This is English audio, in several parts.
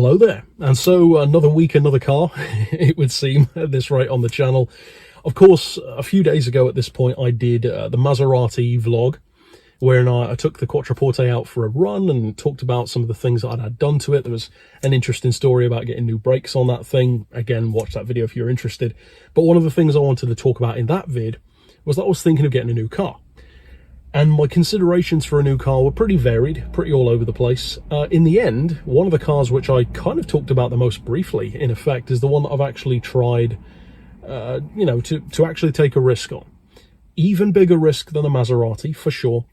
Hello there. And so another week, another car, it would seem, at this rate on the channel. Of course, a few days ago at this point, I did the Maserati vlog, wherein I took the Quattroporte out for a run and talked about some of the things that I'd had done to it. There was an interesting story about getting new brakes on that thing. Again, watch that video if you're interested. But one of the things I wanted to talk about in that vid was that I was thinking of getting a new car. And my considerations for a new car were pretty varied, pretty all over the place. In the end, one of the cars which I kind of talked about the most briefly, in effect, is the one that I've actually tried, to actually take a risk on. Even bigger risk than a Maserati, for sure.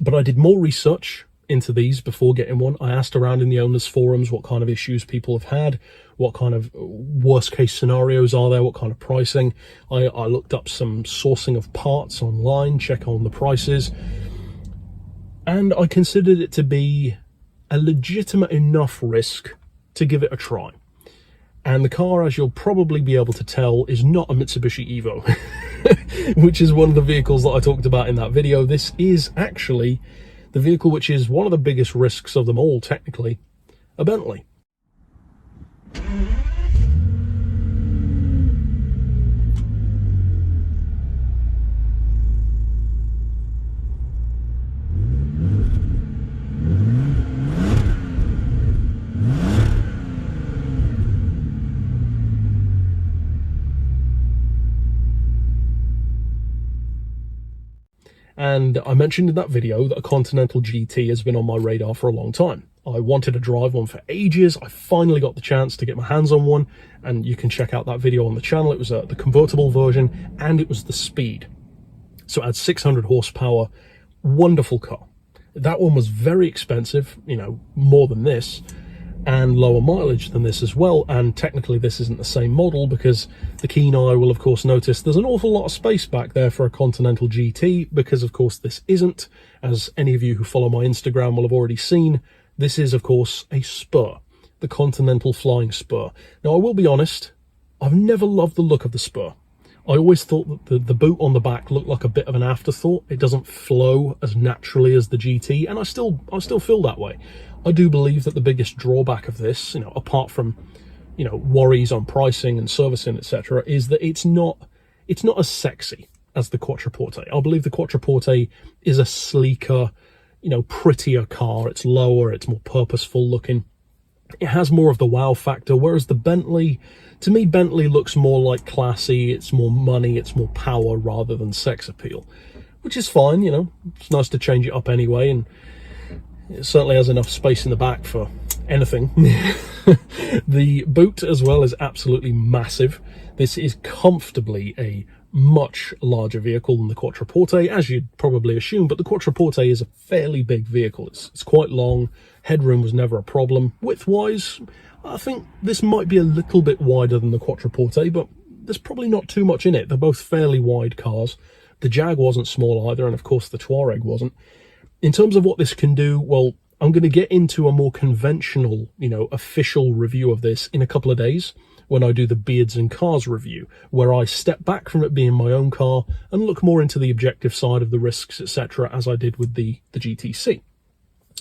But I did more research into these before getting one. I asked around in the owners' forums what kind of issues people have had, what kind of worst case scenarios are there, what kind of pricing. I looked up some sourcing of parts online, check on the prices, and I considered it to be a legitimate enough risk to give it a try. And the car, as you'll probably be able to tell, is not a Mitsubishi Evo, which is one of the vehicles that I talked about in that video. This is actually the vehicle which is one of the biggest risks of them all, technically, a Bentley. And I mentioned in that video that a Continental GT has been on my radar for a long time. I wanted to drive one for ages. I finally got the chance to get my hands on one, and you can check out that video on the channel. It was the convertible version, and it was the Speed. So it had 600 horsepower, wonderful car. That one was very expensive, more than this, and lower mileage than this as well. And technically this isn't the same model, because the keen eye will of course notice there's an awful lot of space back there for a Continental GT, because of course this isn't, as any of you who follow my Instagram will have already seen, this is of course a Spur, the Continental Flying Spur. Now I will be honest, I've never loved the look of the Spur. I always thought that the boot on the back looked like a bit of an afterthought. It doesn't flow as naturally as the GT, and I still feel that way. I do believe that the biggest drawback of this, apart from, worries on pricing and servicing, etc., is that it's not as sexy as the Quattroporte. I believe the Quattroporte is a sleeker, prettier car. It's lower, it's more purposeful looking. It has more of the wow factor, whereas the Bentley, to me, Bentley looks more like classy, it's more money, it's more power rather than sex appeal, which is fine, it's nice to change it up anyway, and it certainly has enough space in the back for anything. The boot as well is absolutely massive. This is comfortably a much larger vehicle than the Quattroporte, as you'd probably assume, but the Quattroporte is a fairly big vehicle. It's quite long. Headroom was never a problem. Width-wise, I think this might be a little bit wider than the Quattroporte, but there's probably not too much in it. They're both fairly wide cars. The Jag wasn't small either, and of course the Touareg wasn't. In terms of what this can do, well, I'm going to get into a more conventional, official review of this in a couple of days when I do the Beards and Cars review, where I step back from it being my own car and look more into the objective side of the risks, etc., as I did with the GTC.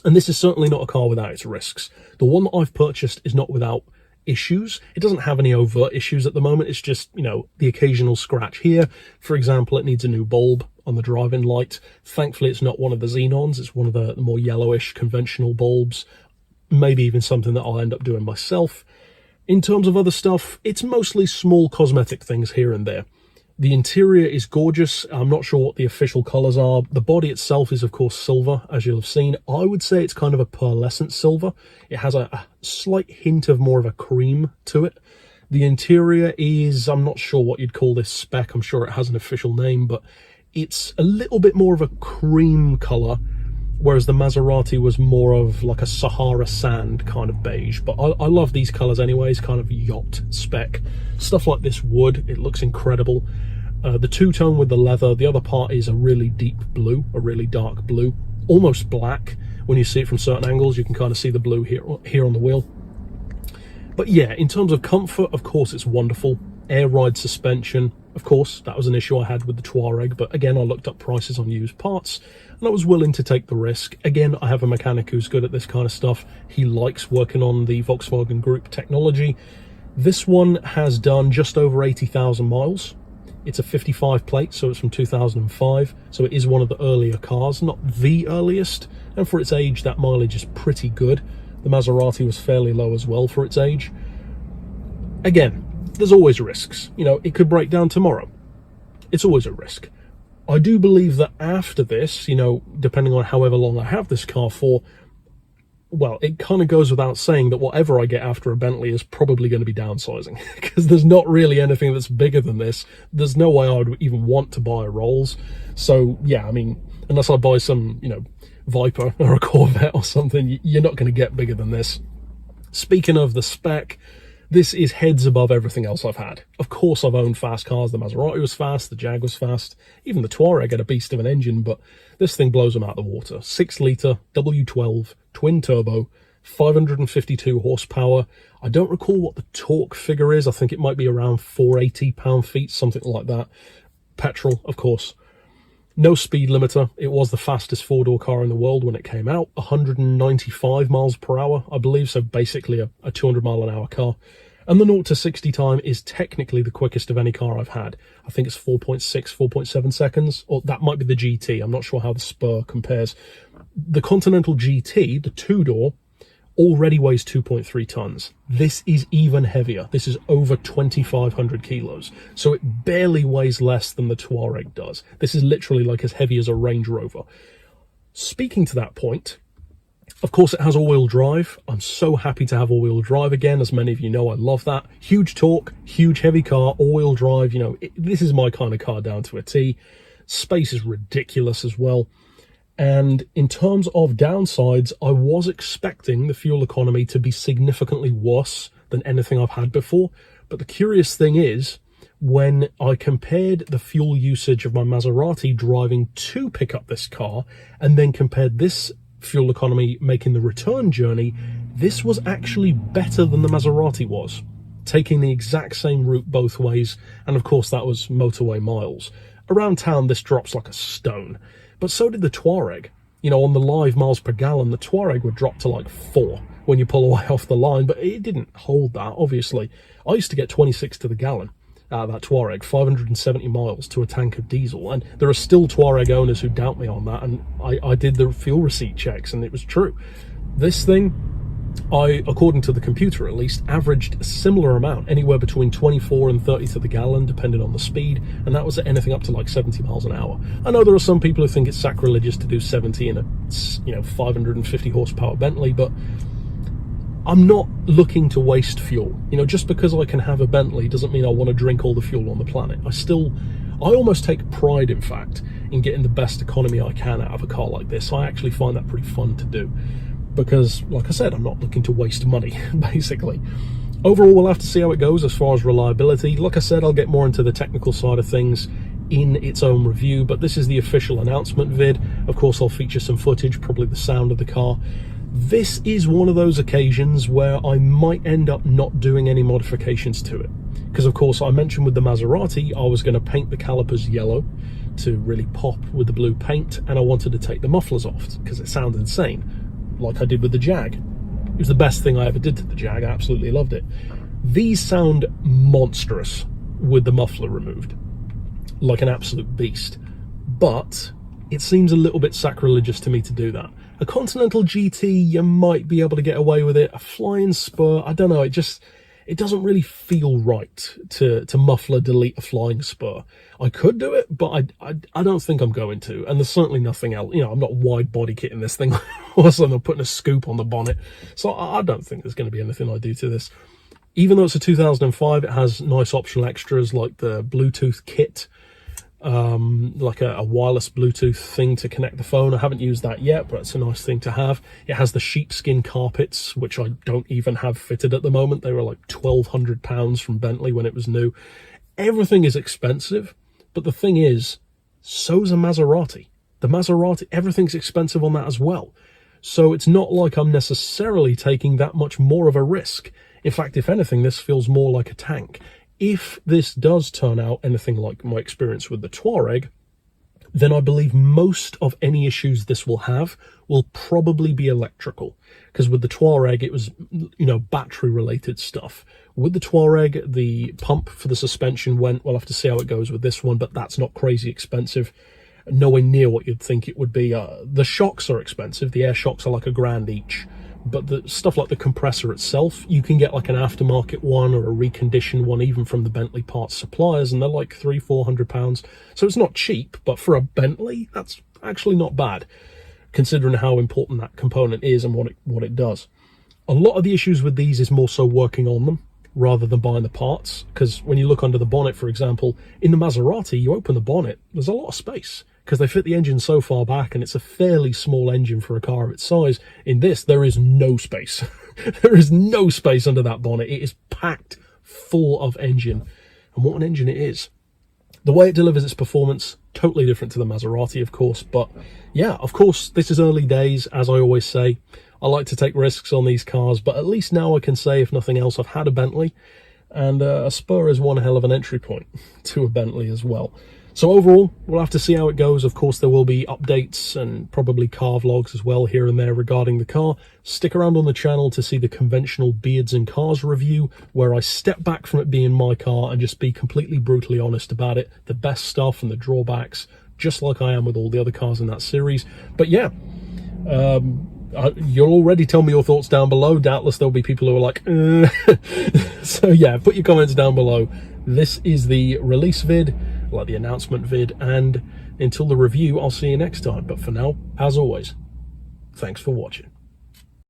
And this is certainly not a car without its risks. The one that I've purchased is not without issues. It doesn't have any overt issues at the moment. It's just, the occasional scratch here. For example, it needs a new bulb on the driving light. Thankfully, it's not one of the xenons. It's one of the more yellowish conventional bulbs. Maybe even something that I'll end up doing myself. In terms of other stuff, it's mostly small cosmetic things here and there. The interior is gorgeous. I'm not sure what the official colours are. The body itself is, of course, silver, as you'll have seen. I would say it's kind of a pearlescent silver. It has a slight hint of more of a cream to it. The interior is, I'm not sure what you'd call this spec. I'm sure it has an official name, but it's a little bit more of a cream colour, whereas the Maserati was more of like a Sahara sand kind of beige. But I love these colours anyways, kind of yacht spec. Stuff like this wood, it looks incredible. The two-tone with the leather, the other part is a really deep blue, a really dark blue, almost black. When you see it from certain angles, you can kind of see the blue here on the wheel. But yeah, in terms of comfort, of course, it's wonderful. Air ride suspension, Of course, that was an issue I had with the Touareg, but again, I looked up prices on used parts, and I was willing to take the risk. Again, I have a mechanic who's good at this kind of stuff. He likes working on the Volkswagen Group technology. This one has done just over 80,000 miles. It's a 55 plate, so it's from 2005, so it is one of the earlier cars, not the earliest, and for its age, that mileage is pretty good. The Maserati was fairly low as well for its age. Again, there's always risks. You know, it could break down tomorrow. It's always a risk. I do believe that after this, you know, depending on however long I have this car for, well, it kind of goes without saying that whatever I get after a Bentley is probably going to be downsizing, because there's not really anything that's bigger than this. There's no way I would even want to buy a Rolls. So yeah, I mean, unless I buy some, you know, Viper or a Corvette or something, you're not going to get bigger than this. Speaking of the spec, this is heads above everything else I've had. Of course, I've owned fast cars. The Maserati was fast, the Jag was fast, even the Touareg had a beast of an engine, but this thing blows them out of the water. 6-litre, W12, twin turbo, 552 horsepower. I don't recall what the torque figure is. I think it might be around 480 pound-feet, something like that. Petrol, of course. No speed limiter. It was the fastest four-door car in the world when it came out. 195 miles per hour, I believe, so basically a 200-mile-an-hour car. And the 0 to 60 time is technically the quickest of any car I've had. I think it's 4.6, 4.7 seconds, or that might be the GT. I'm not sure how the Spur compares. The Continental GT, the two-door, already weighs 2.3 tons. This is even heavier. This is over 2,500 kilos. So it barely weighs less than the Touareg does. This is literally like as heavy as a Range Rover. Speaking to that point, of course, it has all-wheel drive. I'm so happy to have all-wheel drive again. As many of you know, I love that. Huge torque, huge heavy car, all-wheel drive. You know, this is my kind of car down to a T. Space is ridiculous as well. And in terms of downsides, I was expecting the fuel economy to be significantly worse than anything I've had before. But the curious thing is, when I compared the fuel usage of my Maserati driving to pick up this car, and then compared this fuel economy making the return journey, this was actually better than the Maserati was, taking the exact same route both ways. And of course, that was motorway miles. Around town, this drops like a stone. But so did the Touareg. You know, on the live miles per gallon, the Touareg would drop to like 4 when you pull away off the line, but it didn't hold that, obviously. I used to get 26 to the gallon out of that Touareg, 570 miles to a tank of diesel, and there are still Touareg owners who doubt me on that, and I did the fuel receipt checks, and it was true. This thing, I, according to the computer at least, averaged a similar amount, anywhere between 24 and 30 to the gallon, depending on the speed, and that was at anything up to like 70 miles an hour. I know there are some people who think it's sacrilegious to do 70 in a, you know, 550 horsepower Bentley, but I'm not looking to waste fuel. You know, just because I can have a Bentley doesn't mean I want to drink all the fuel on the planet. I almost take pride, in fact, in getting the best economy I can out of a car like this. I actually find that pretty fun to do. Because, like I said, I'm not looking to waste money, basically. Overall, we'll have to see how it goes as far as reliability. Like I said, I'll get more into the technical side of things in its own review, but this is the official announcement vid. Of course, I'll feature some footage, probably the sound of the car. This is one of those occasions where I might end up not doing any modifications to it. Because, of course, I mentioned with the Maserati, I was going to paint the calipers yellow to really pop with the blue paint, and I wanted to take the mufflers off because it sounds insane, like I did with the Jag. It was the best thing I ever did to the Jag. I absolutely loved it. These sound monstrous with the muffler removed, like an absolute beast. But it seems a little bit sacrilegious to me to do that. A Continental GT, you might be able to get away with it. A flying Spur, I don't know, it doesn't really feel right to muffler delete a flying Spur. I could do it, but I don't think I'm going to. And there's certainly nothing else. You know, I'm not wide body kitting this thing. Also, I'm putting a scoop on the bonnet. So I don't think there's going to be anything I do to this. Even though it's a 2005, it has nice optional extras like the Bluetooth kit, like a wireless Bluetooth thing to connect the phone. I haven't used that yet, but it's a nice thing to have. It has the sheepskin carpets, which I don't even have fitted at the moment. They were like £1,200 from Bentley when it was new. Everything is expensive, but the thing is, so's a Maserati. The Maserati, everything's expensive on that as well. So it's not like I'm necessarily taking that much more of a risk. In fact, if anything, this feels more like a tank. If this does turn out anything like my experience with the Touareg, then I believe most of any issues this will have will probably be electrical. Because with the Touareg, it was, battery related stuff. With the Touareg, the pump for the suspension went. We'll have to see how it goes with this one, but that's not crazy expensive. Nowhere near what you'd think it would be. The shocks are expensive. The air shocks are like $1,000 each. But the stuff like the compressor itself, you can get like an aftermarket one or a reconditioned one, even from the Bentley parts suppliers, and they're like £300-400. So it's not cheap, but for a Bentley, that's actually not bad, considering how important that component is and what it does. A lot of the issues with these is more so working on them rather than buying the parts, because when you look under the bonnet, for example, in the Maserati, you open the bonnet, there's a lot of space, because they fit the engine so far back, and it's a fairly small engine for a car of its size. In this, there is no space. There is no space under that bonnet. It is packed full of engine. And what an engine it is. The way it delivers its performance, totally different to the Maserati, of course. But yeah, of course, this is early days, as I always say. I like to take risks on these cars, but at least now I can say, if nothing else, I've had a Bentley. And a Spur is one hell of an entry point to a Bentley as well. So overall, we'll have to see how it goes. Of course, there will be updates and probably car vlogs as well here and there regarding the car. Stick around on the channel to see the conventional Beards and Cars review, where I step back from it being my car and just be completely brutally honest about it, the best stuff and the drawbacks, just like I am with all the other cars in that series. But yeah, you'll already tell me your thoughts down below. Doubtless there'll be people who are like, So yeah, put your comments down below. This is the release vid, like the announcement vid, and until the review, I'll see you next time. But for now, as always, thanks for watching.